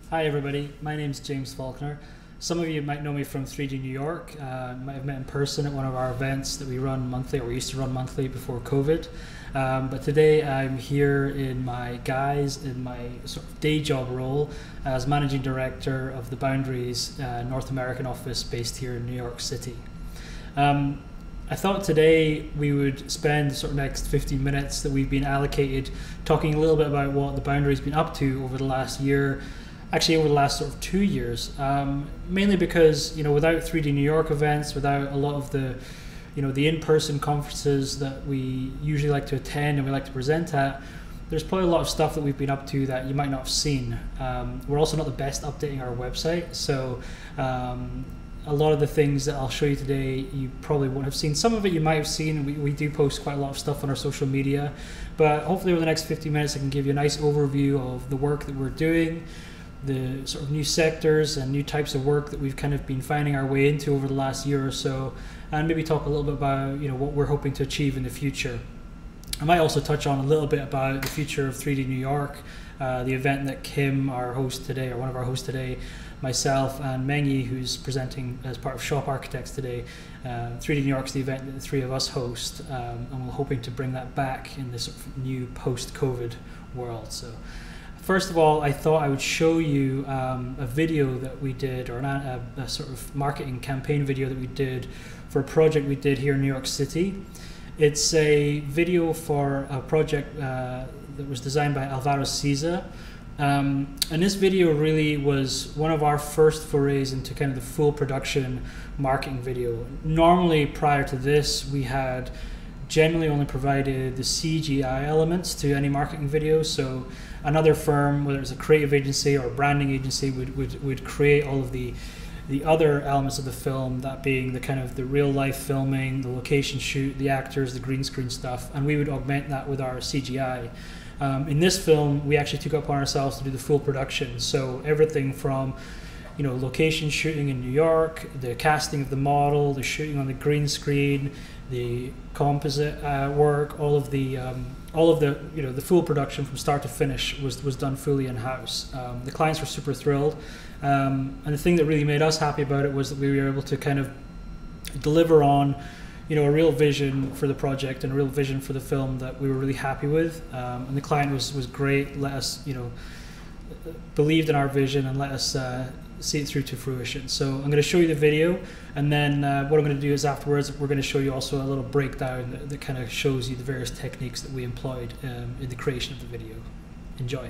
Hi everybody, my name is James Falconer. Some of you might know me from 3D New York. Might have met in person at one of our events that we run monthly, or we used to run monthly before COVID. But today I'm here in my sort of day job role as Managing Director of the Boundaries North American office based here in New York City. I thought today we would spend the sort of next 15 minutes that we've been allocated talking a little bit about what the Boundary's been up to over the last year. Actually, over the last sort of 2 years, mainly because without 3D New York events, without a lot of the the in-person conferences that we usually like to attend and we like to present at, there's probably a lot of stuff that we've been up to that you might not have seen. We're also not the best updating our website, so a lot of the things that I'll show you today you probably won't have seen. Some of it you might have seen. We do post quite a lot of stuff on our social media, but hopefully over the next 15 minutes I can give you a nice overview of the work that we're doing, the sort of new sectors and new types of work that we've kind of been finding our way into over the last year or so, and maybe talk a little bit about what we're hoping to achieve in the future. I might also touch on a little bit about the future of 3D New York, the event that Kim, our host today, or one of our hosts today, myself and Mengi, who's presenting as part of Shop Architects today. 3D New York's the event that the three of us host, and we're hoping to bring that back in this sort of new post-COVID world. So first of all, I thought I would show you a video that we did, or a sort of marketing campaign video that we did for a project we did here in New York City. It's a video for a project that was designed by Alvaro Siza. And this video really was one of our first forays into kind of the full production marketing video. Normally, prior to this, we had generally only provided the CGI elements to any marketing video. So another firm, whether it's a creative agency or a branding agency, would create all of the other elements of the film, that being the kind of the real life filming, the location shoot, the actors, the green screen stuff, and we would augment that with our CGI. In this film, we actually took it upon ourselves to do the full production. So everything from location shooting in New York, the casting of the model, the shooting on the green screen, the composite work, all of the the full production from start to finish was done fully in house. The clients were super thrilled, and the thing that really made us happy about it was that we were able to kind of deliver on a real vision for the project and a real vision for the film that we were really happy with, and the client was great. Let us believed in our vision and let us see it through to fruition. So I'm going to show you the video, and then what I'm going to do is afterwards we're going to show you also a little breakdown that kind of shows you the various techniques that we employed in the creation of the video. Enjoy.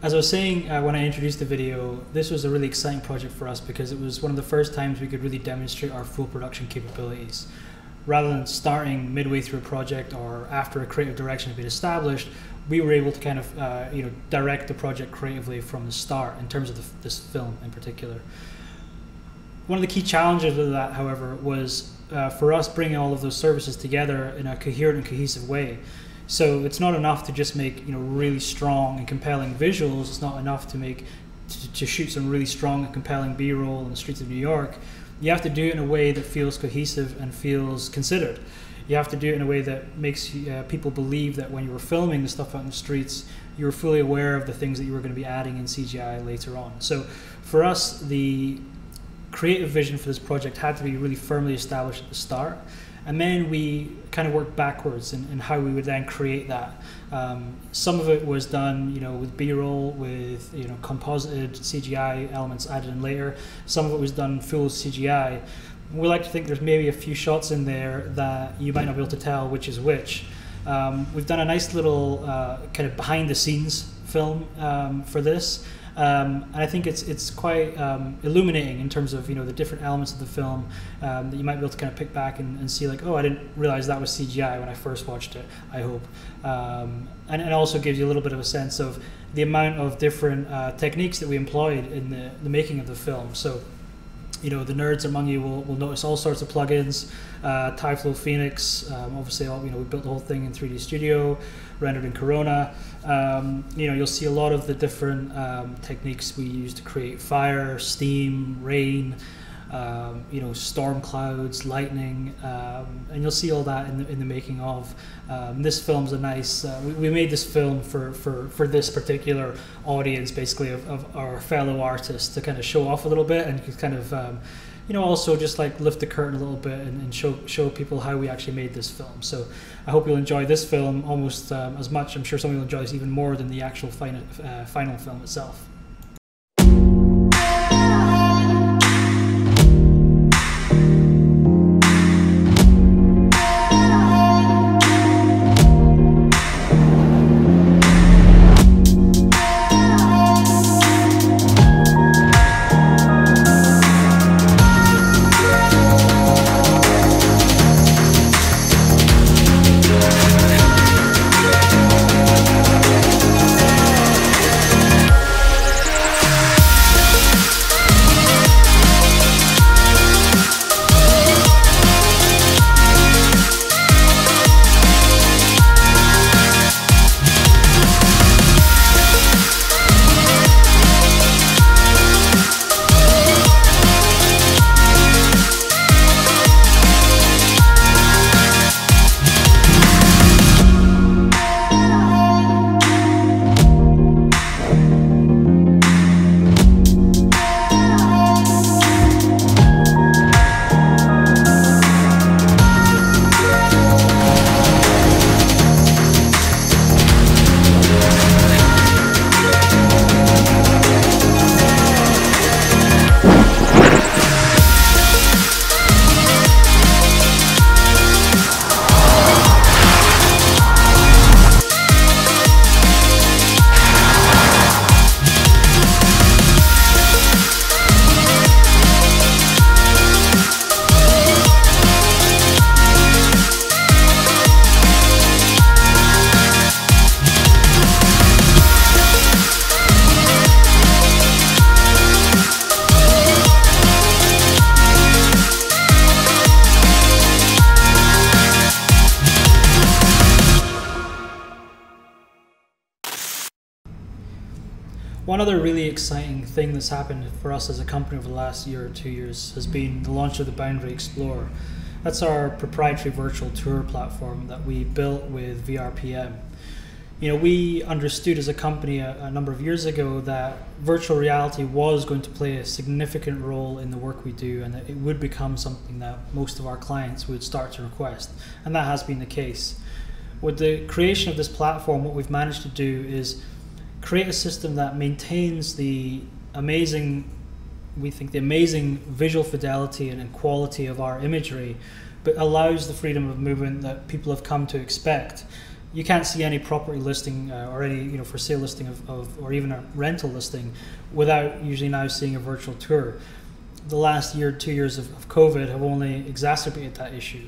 As I was saying when I introduced the video, this was a really exciting project for us because it was one of the first times we could really demonstrate our full production capabilities. Rather than starting midway through a project or after a creative direction had been established, we were able to kind of direct the project creatively from the start in terms of this film in particular. One of the key challenges of that, however, was for us bringing all of those services together in a coherent and cohesive way. So it's not enough to just make really strong and compelling visuals. It's not enough to shoot some really strong and compelling B-roll in the streets of New York. You have to do it in a way that feels cohesive and feels considered. You have to do it in a way that makes people believe that when you were filming the stuff out in the streets, you were fully aware of the things that you were going to be adding in CGI later on. So for us, the creative vision for this project had to be really firmly established at the start, and then we kind of worked backwards in how we would then create that. Some of it was done, with B-roll, with composited CGI elements added in later. Some of it was done full CGI. We like to think there's maybe a few shots in there that you might not be able to tell which is which. We've done a nice little kind of behind-the-scenes film for this. And I think it's quite illuminating in terms of the different elements of the film that you might be able to kind of pick back and see, like, oh, I didn't realize that was CGI when I first watched it, I hope. And it also gives you a little bit of a sense of the amount of different techniques that we employed in the making of the film. So the nerds among you will notice all sorts of plugins, Tyflow Phoenix, obviously we built the whole thing in 3D Studio, rendered in Corona. You'll see a lot of the different techniques we use to create fire, steam, rain, storm clouds, lightning, and you'll see all that in the making of. This film's a nice, we made this film for this particular audience, basically, of our fellow artists, to kind of show off a little bit and kind of also just like lift the curtain a little bit and show people how we actually made this film. So I hope you'll enjoy this film almost as much. I'm sure some of you will enjoy this even more than the actual final film itself. One other really exciting thing that's happened for us as a company over the last year or 2 years has been the launch of the Boundary Explorer. That's our proprietary virtual tour platform that we built with VRPM. We understood as a company a number of years ago that virtual reality was going to play a significant role in the work we do, and that it would become something that most of our clients would start to request, and that has been the case. With the creation of this platform, what we've managed to do is create a system that maintains the amazing visual fidelity and quality of our imagery, but allows the freedom of movement that people have come to expect. you can't see any property listing or any for sale listing of or even a rental listing without usually now seeing a virtual tour. The last year, 2 years of COVID have only exacerbated that issue.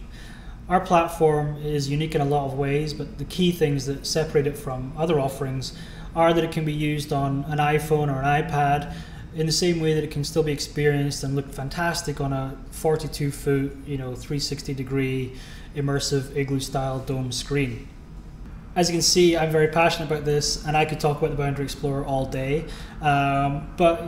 Our platform is unique in a lot of ways, but the key things that separate it from other offerings are that it can be used on an iPhone or an iPad in the same way that it can still be experienced and look fantastic on a 42-foot, 360-degree immersive igloo-style dome screen. As you can see, I'm very passionate about this, and I could talk about the Boundary Explorer all day. But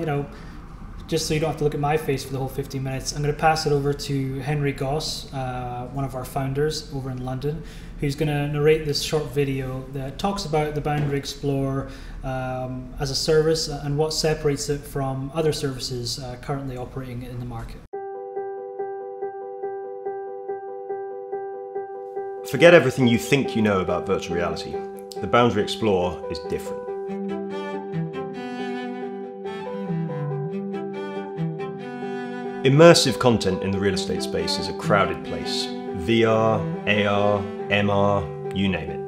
just so you don't have to look at my face for the whole 15 minutes, I'm going to pass it over to Henry Goss, one of our founders over in London, who's going to narrate this short video that talks about the Boundary Explorer as a service and what separates it from other services currently operating in the market. Forget everything you think you know about virtual reality. The Boundary Explorer is different. Immersive content in the real estate space is a crowded place. VR, AR, MR, you name it.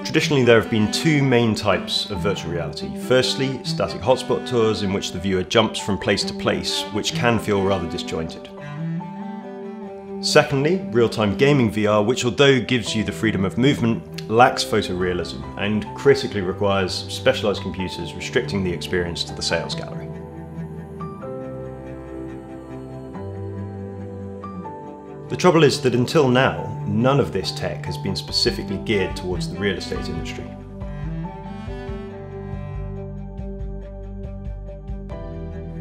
Traditionally, there have been two main types of virtual reality. Firstly, static hotspot tours in which the viewer jumps from place to place, which can feel rather disjointed. Secondly, real-time gaming VR, which although gives you the freedom of movement, lacks photorealism and critically requires specialised computers restricting the experience to the sales gallery. The trouble is that until now, none of this tech has been specifically geared towards the real estate industry.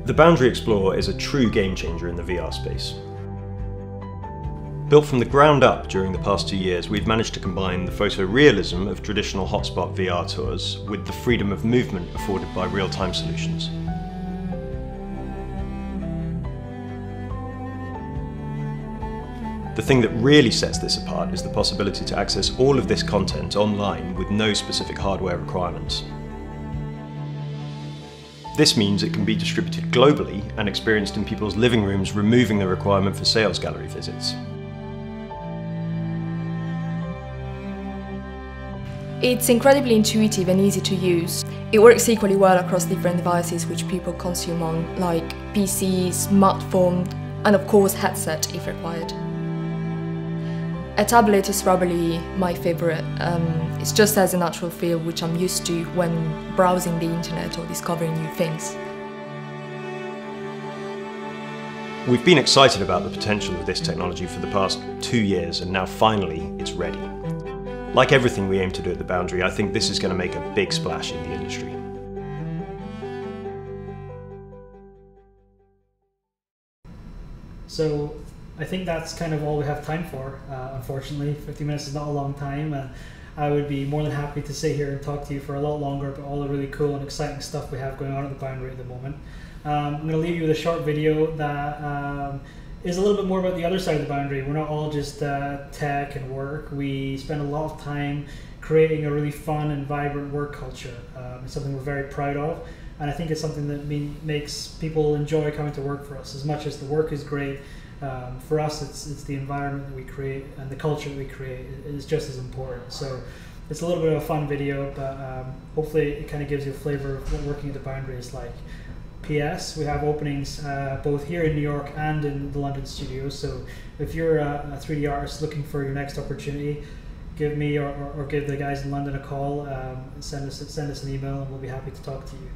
The Boundary Explorer is a true game changer in the VR space. Built from the ground up during the past 2 years, we've managed to combine the photorealism of traditional hotspot VR tours with the freedom of movement afforded by real-time solutions. The thing that really sets this apart is the possibility to access all of this content online with no specific hardware requirements. This means it can be distributed globally and experienced in people's living rooms, removing the requirement for sales gallery visits. It's incredibly intuitive and easy to use. It works equally well across different devices which people consume on, like PC, smartphone, and of course headset if required. A tablet is probably my favourite. It just has a natural feel which I'm used to when browsing the internet or discovering new things. We've been excited about the potential of this technology for the past 2 years, and now finally it's ready. Like everything we aim to do at the Boundary, I think this is going to make a big splash in the industry. So I think that's kind of all we have time for, unfortunately. 50 minutes is not a long time, and I would be more than happy to sit here and talk to you for a lot longer about all the really cool and exciting stuff we have going on at the Boundary at the moment. I'm going to leave you with a short video that is a little bit more about the other side of the Boundary. We're not all just tech and work. We spend a lot of time creating a really fun and vibrant work culture. It's something we're very proud of, and I think it's something that makes people enjoy coming to work for us. As much as the work is great, for us it's the environment that we create and the culture that we create is just as important. So it's a little bit of a fun video, but hopefully it kind of gives you a flavour of what working at the Boundary is like. P.S. We have openings both here in New York and in the London studio, so if you're a 3D artist looking for your next opportunity, give me or give the guys in London a call, send us an email, and we'll be happy to talk to you.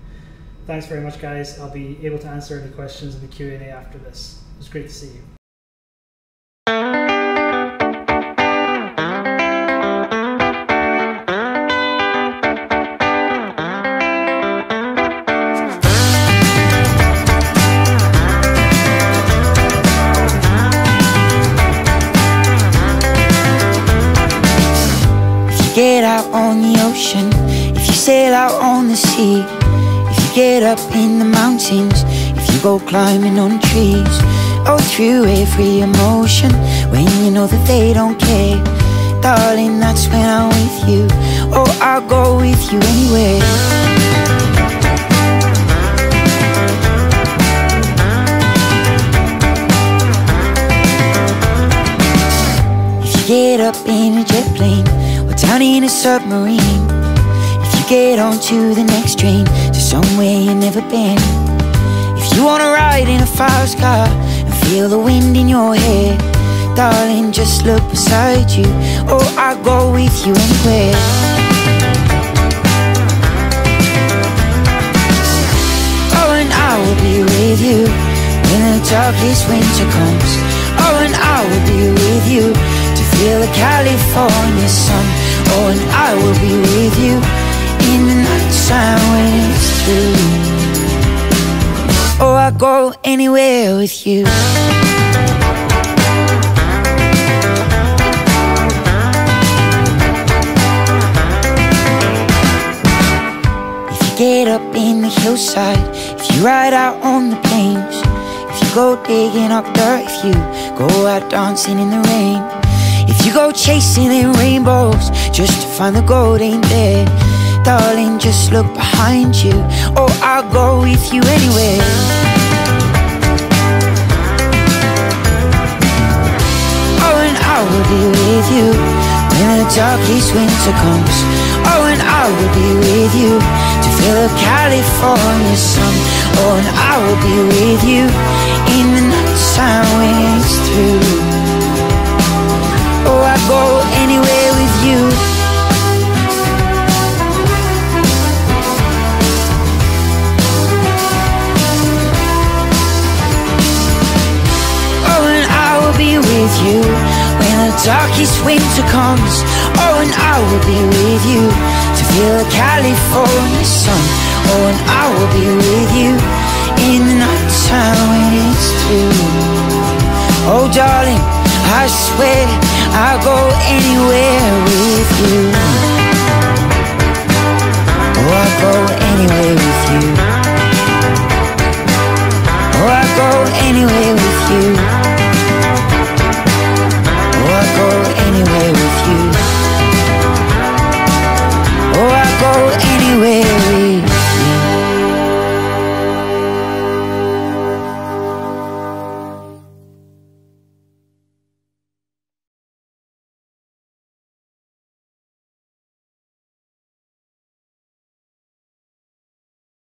Thanks very much, guys. I'll be able to answer any questions in the Q&A after this. It was great to see you. Get out on the ocean, if you sail out on the sea, if you get up in the mountains, if you go climbing on trees, oh, through every emotion, when you know that they don't care, darling, that's when I'm with you, oh, I'll go with you anywhere. get up in a jet plane or down in a submarine, if you get onto the next train to somewhere you've never been, if you wanna ride in a fast car and feel the wind in your hair, darling, just look beside you, or I'll go with you anywhere. Oh, and I will be with you when the darkest winter comes. Oh, and I will be with you to feel the California sun. Oh, and I will be with you in the night time when it's through. Oh, I'll go anywhere with you. Get up in the hillside, if you ride out on the plains, if you go digging up dirt, if you go out dancing in the rain, if you go chasing in rainbows just to find the gold ain't there, darling, just look behind you, or I'll go with you anywhere. Oh, and I will be with you when the darkest winter comes. Oh, and I will be with you to feel the California sun. Oh, and I will be with you in the night time when it's through. Oh, I go anywhere with you. Oh, and I will be with you when the darkest winter comes. Oh, and I will be with you to feel the California sun. Oh, and I will be with you in the night time when it's through. Oh, darling, I swear I'll go anywhere with you.